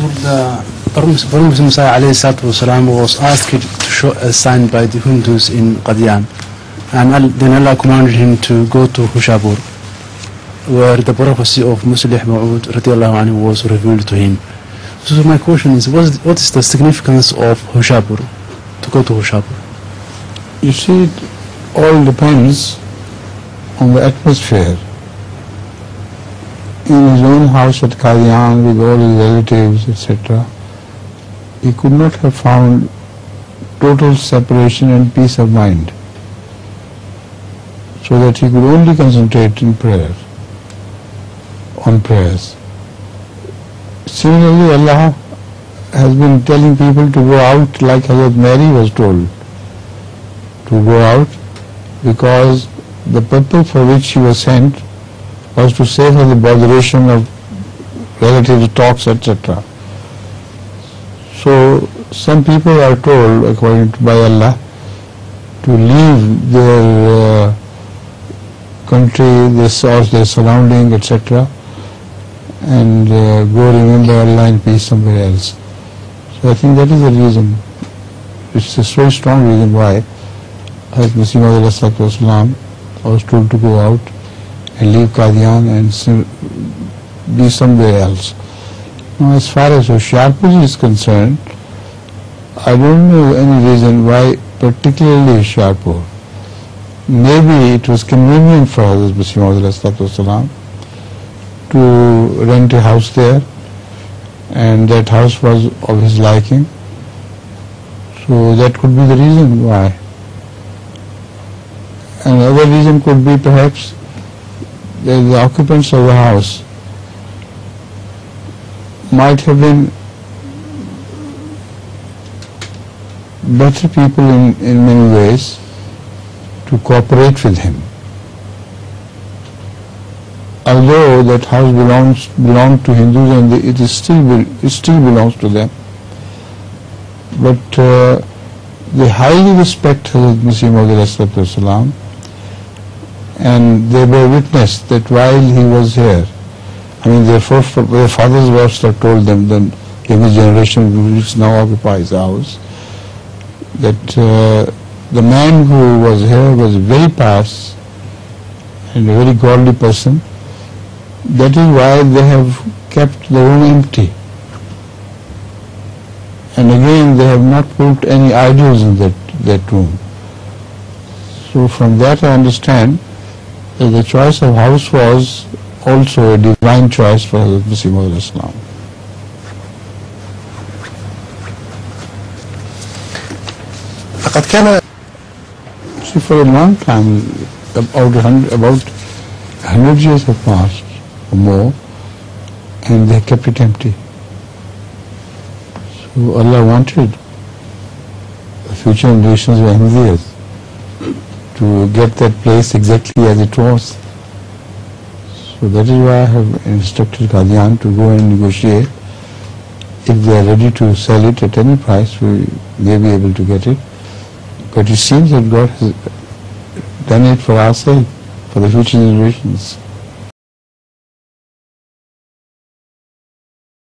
the Prophet Musa was asked to show a sign by the Hindus in Qadian, and then Allah commanded him to go to Hoshiyarpur, where the prophecy of Muslim Maud radiallahu anhu was revealed to him. So my question is, what is the significance of Hoshiyarpur, to go to Hoshiyarpur? You see, it all depends on the atmosphere. In his own house at Qadian with all his relatives, etc., he could not have found total separation and peace of mind, so that he could only concentrate in prayer, on prayers. Similarly, Allah has been telling people to go out like Hazrat Mary was told to go out, because the purpose for which she was sent was to save her the botheration of relatives' talks, etc. So some people are told, according to by Allah, to leave their country, their source, their surrounding, etc., and go remember Allah in peace somewhere else. So I think that is the reason. It's a very strong reason why Hazrat Muslim was told to go out and leave Qadian and be somewhere else. Now, as far as Hoshiyarpur is concerned, I don't know any reason why particularly Hoshiyarpur. Maybe it was convenient for Hazrat Muslim to rent a house there, and that house was of his liking. So that could be the reason why. Another reason could be perhaps that the occupants of the house might have been better people in many ways to cooperate with him. Although that house belonged to Hindus and it still belongs to them, but they highly respect Hazrat Muslim, and they bear witness that while he was here, I mean their fathers also told them, the younger generation which now occupies the house, that the man who was here was very pious and a very godly person. That is why they have kept the room empty. And again, they have not put any idols in that room. So from that I understand that the choice of house was also a divine choice for Hazrat Muslim. See, for a long time, about 100 years have passed or more, and they kept it empty. So Allah wanted the future generations of Ahmadiyyas to get that place exactly as it was. So that is why I have instructed Qadian to go and negotiate. If they are ready to sell it at any price, we may be able to get it. But it seems that God has done it for our sake, for the future generations.